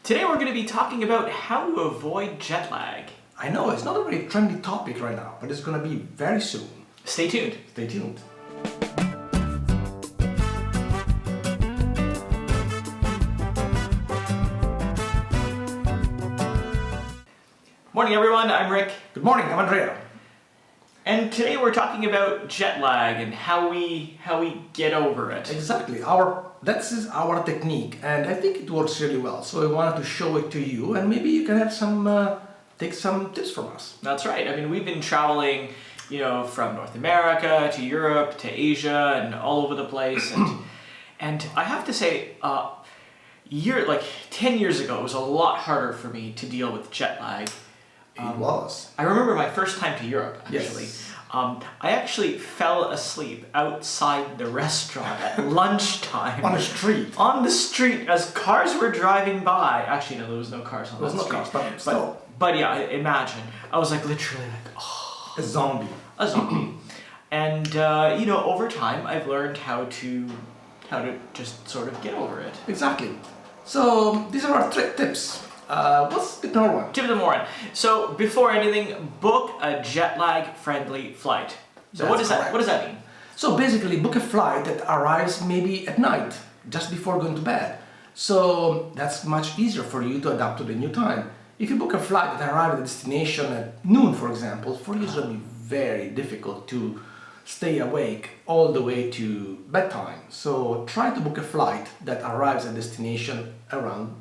Today we're going to be talking about how to avoid jet lag. I know, it's not a very trendy topic right now, but it's going to be very soon. Stay tuned. Stay tuned. Morning everyone, I'm Rick. Good morning, I'm Andrea. And today we're talking about jet lag and how we get over it. Exactly, this is our technique, and I think it works really well. So I wanted to show it to you, and maybe you can have take some tips from us. That's right. I mean, we've been traveling, from North America to Europe to Asia and all over the place, and I have to say, 10 years ago, it was a lot harder for me to deal with jet lag. It was. I remember my first time to Europe, actually. Yes. I actually fell asleep outside the restaurant at lunchtime. On the street. On the street as cars were driving by. Actually, no, there was no cars on the street. There was no cars, but still. But yeah, imagine. I was literally a zombie. A zombie. And, over time, I've learned how to just sort of get over it. Exactly. So, these are our tips. What's tip number one? Tip number one. So before anything, book a jet lag friendly flight. So what does that mean? So basically book a flight that arrives maybe at night, just before going to bed. So that's much easier for you to adapt to the new time. If you book a flight that arrives at a destination at noon, for example, for you it's going to be very difficult to stay awake all the way to bedtime. So try to book a flight that arrives at a destination around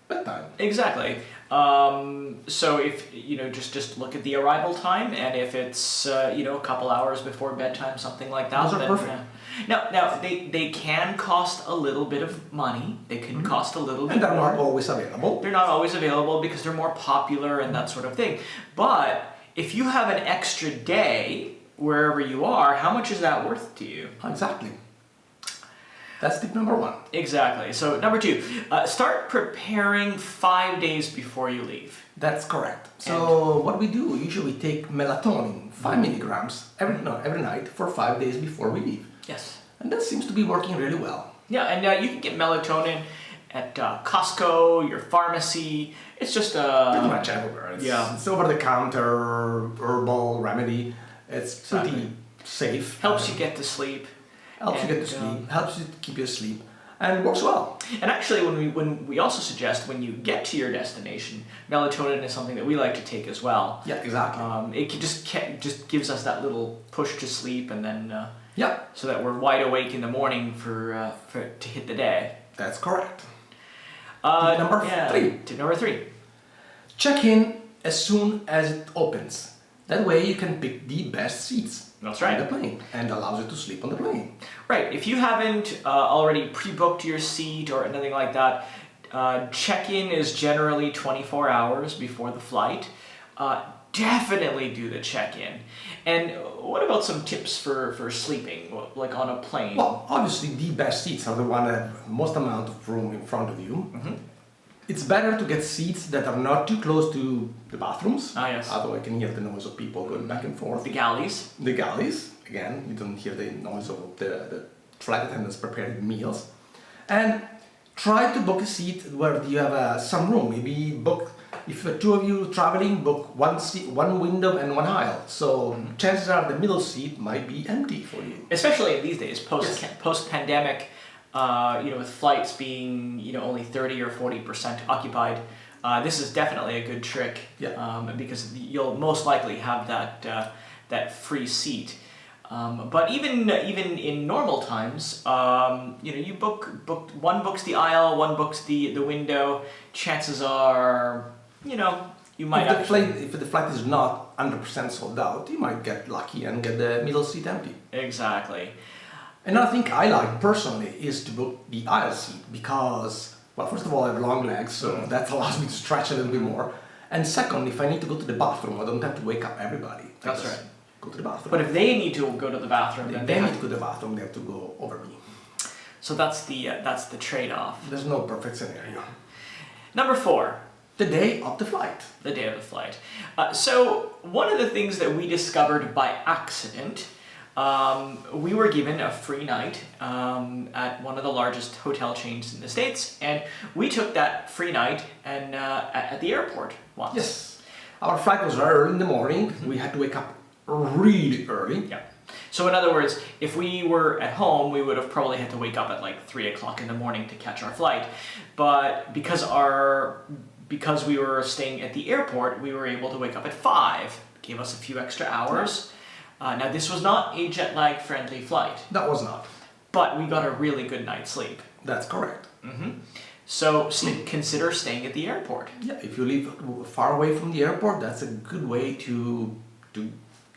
bedtime. Exactly. So if just look at the arrival time, and if it's a couple hours before bedtime, something like that. Those are perfect. Now they can cost a little bit of money. They can cost a little bit. And they're more. not always available. They're not always available because they're more popular and that sort of thing. But if you have an extra day wherever you are, how much is that worth to you? Exactly. That's tip number one. Exactly. So number two, start preparing 5 days before you leave. That's correct. So what we do, usually we take melatonin, 5 milligrams, every night for 5 days before we leave. Yes. And that seems to be working really well. Yeah, and you can get melatonin at Costco, your pharmacy. It's just pretty much everywhere. It's over-the-counter herbal remedy. It's pretty safe. Helps you get to sleep. Helps you get to sleep, helps you keep you asleep, and works well. And actually, when we also suggest when you get to your destination, melatonin is something that we like to take as well. Yeah, exactly. It just gives us that little push to sleep, and then so that we're wide awake in the morning to hit the day. That's correct. Tip number three. Check in as soon as it opens. That way you can pick the best seats. That's right. On the plane, and allows you to sleep on the plane. Right. If you haven't already pre-booked your seat or anything like that, check-in is generally 24 hours before the flight. Definitely do the check-in. And what about some tips for sleeping, like on a plane? Well, obviously the best seats are the one that have most amount of room in front of you. Mm-hmm. It's better to get seats that are not too close to the bathrooms. Ah, yes. Otherwise, I can hear the noise of people going back and forth. The galleys. The galleys. Again, you don't hear the noise of the flight attendants preparing meals. And try to book a seat where you have some room. Maybe book, if the two of you traveling, book one seat, one window and one aisle. So chances are the middle seat might be empty for you. Especially these days, post-pandemic. With flights being, only 30 or 40% occupied, this is definitely a good trick. Yeah. Because you'll most likely have that free seat. But even in normal times, you one books the aisle, one books the window. Chances are, you might if the flight is not 100% sold out, you might get lucky and get the middle seat empty. Exactly. Another thing I like personally is to book the aisle seat because, well, first of all, I have long legs, so that allows me to stretch a little bit more. And second, if I need to go to the bathroom, I don't have to wake up everybody. That's right. Go to the bathroom. But if they need to go to the bathroom, then they need to go to the bathroom, they have to go over me. So that's the trade-off. There's no perfect scenario. Number 4. The day of the flight. The day of the flight. So one of the things that we discovered by accident we were given a free night at one of the largest hotel chains in the States, and we took that free night and at the airport once. Yes. Our flight was very early in the morning. We had to wake up really early. Yeah. So in other words, if we were at home, we would have probably had to wake up at like 3 o'clock in the morning to catch our flight. But because we were staying at the airport, we were able to wake up at 5. Gave us a few extra hours. Now this was not a jet lag friendly flight. That was not. But we got a really good night's sleep. That's correct. So consider staying at the airport. Yeah, if you live far away from the airport, that's a good way to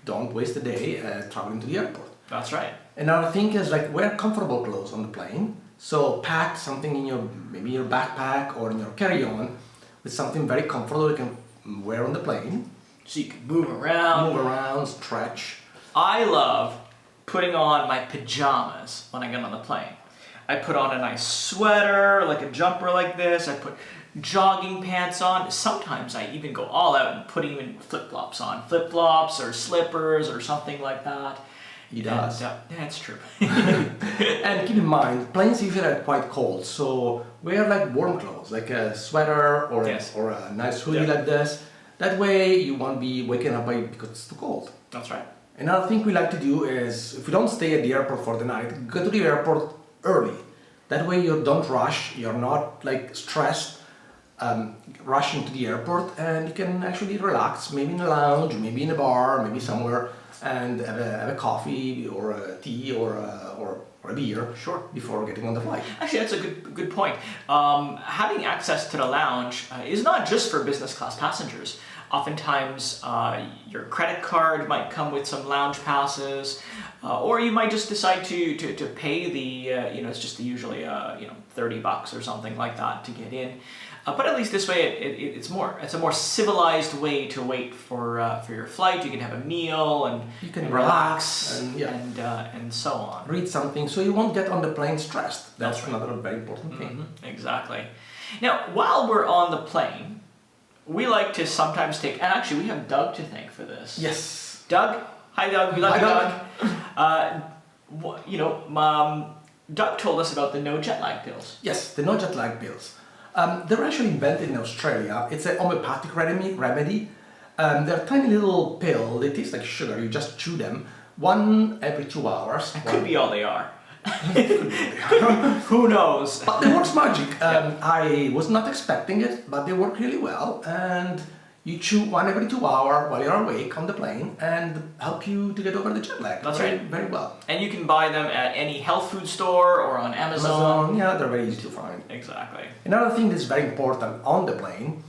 don't waste a day traveling to the airport. That's right. Another thing is like wear comfortable clothes on the plane. So pack something in maybe your backpack or in your carry-on with something very comfortable you can wear on the plane. So you can move around. Stretch. I love putting on my pajamas when I get on the plane. I put on a nice sweater, like a jumper like this. I put jogging pants on. Sometimes I even go all out and put even flip-flops on. Flip-flops or slippers or something like that. He does. That's true. And keep in mind, planes usually are quite cold, so wear like warm clothes, like a sweater or a nice hoodie like this. That way you won't be waking up because it's too cold. That's right. Another thing we like to do is, if we don't stay at the airport for the night, go to the airport early. That way you don't rush, you're not like stressed, rushing to the airport, and you can actually relax, maybe in a lounge, maybe in a bar, maybe somewhere, and have a coffee or a tea or a beer before getting on the flight. Actually, that's a good point. Having access to the lounge is not just for business class passengers. Oftentimes, your credit card might come with some lounge passes, or you might just decide to pay the, it's just usually, $30 or something like that to get in. But at least this way, it's a more civilized way to wait for your flight. You can have a meal and you can relax and and so on. Read something so you won't get on the plane stressed. That's another very important thing. Exactly. Now, while we're on the plane, we like to sometimes take, and actually we have Doug to thank for this. Yes. Doug, hi Doug, we love you, Doug. Doug told us about the no jet lag pills. Yes, the no jet lag pills. They were actually invented in Australia. It's a homeopathic remedy. They're tiny little pill. They taste like sugar. You just chew them. One every 2 hours. That could be all they are. Who knows? But they work magic. I was not expecting it, but they work really well. And you chew one every 2 hours while you're awake on the plane and help you to get over the jet lag. That's right. Very well. And you can buy them at any health food store or on Amazon. Yeah, they're very easy to find. Exactly. Another thing that's very important on the plane,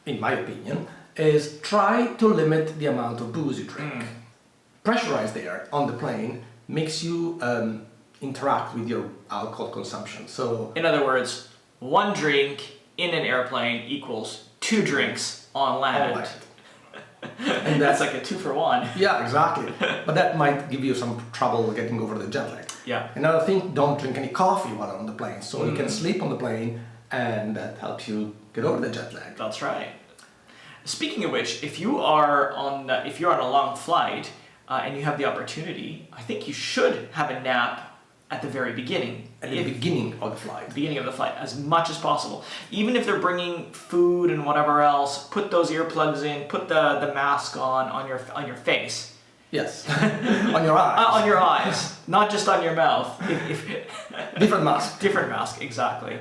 in my opinion, is try to limit the amount of booze you drink. Pressurized air on the plane makes you interact with your alcohol consumption. So, in other words, 1 drink in an airplane equals 2 drinks on land. And that's like a 2 for 1. Yeah, exactly. But that might give you some trouble getting over the jet lag. Yeah. Another thing, don't drink any coffee while on the plane. So you can sleep on the plane and that helps you get over the jet lag. That's right. Speaking of which, if you're on a long flight and you have the opportunity, I think you should have a nap at the very beginning. At the beginning of the flight. Beginning of the flight, as much as possible. Even if they're bringing food and whatever else, put those earplugs in, put the mask on your face. Yes. On your eyes. On your eyes, not just on your mouth. Different mask. Different mask, exactly.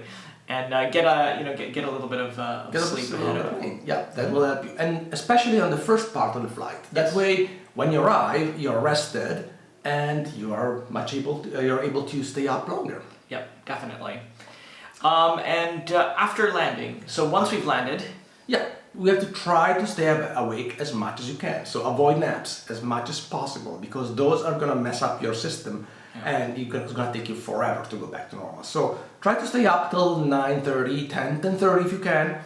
And get a little bit of sleep ahead of it. Yeah, that will help you, and especially on the first part of the flight. That way, when you arrive, you're rested, and you're able to stay up longer. Yep, definitely. And after landing, so once we've landed, yeah, we have to try to stay awake as much as you can. So avoid naps as much as possible because those are gonna mess up your system. And it's going to take you forever to go back to normal. So try to stay up till 9:30, 10:30 if you can.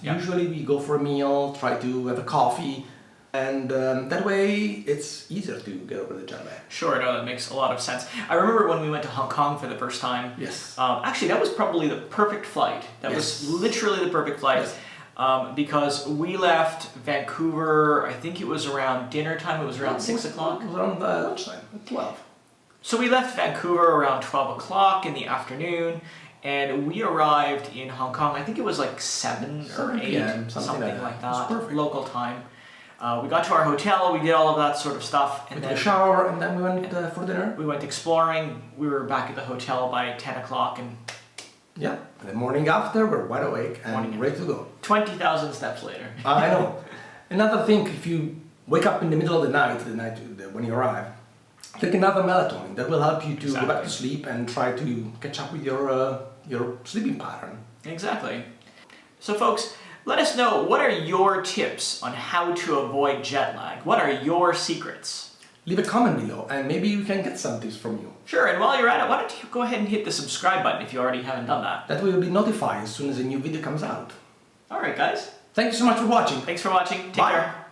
Usually we go for a meal, try to have a coffee, and that way it's easier to get over the jet lag. Sure, no, that makes a lot of sense. I remember when we went to Hong Kong for the first time. Yes. Actually, that was probably the perfect flight. That was literally the perfect flight. Yes. because we left Vancouver, I think it was around dinner time, it was around 6 o'clock. It was around lunchtime, at 12. So we left Vancouver around 12 o'clock in the afternoon, and we arrived in Hong Kong, I think it was like 7 or 8, PM, something like that, It was perfect. local time. We got to our hotel, we did all of that sort of stuff, and We then took a shower, and then we went for dinner. we went exploring. We were back at the hotel by 10 o'clock, and Yeah, and the morning after, we're wide awake and Morning ready to go. 20,000 steps later. I know. Another thing, if you wake up in the middle of the night when you arrive, take another melatonin. That will help you to go back to sleep and try to catch up with your sleeping pattern. Exactly. So folks, let us know, what are your tips on how to avoid jet lag? What are your secrets? Leave a comment below and maybe we can get some tips from you. Sure, and while you're at it, why don't you go ahead and hit the subscribe button if you already haven't done that. That way you'll be notified as soon as a new video comes out. Alright guys, Thank you so much for watching. thanks for watching, take Bye. care.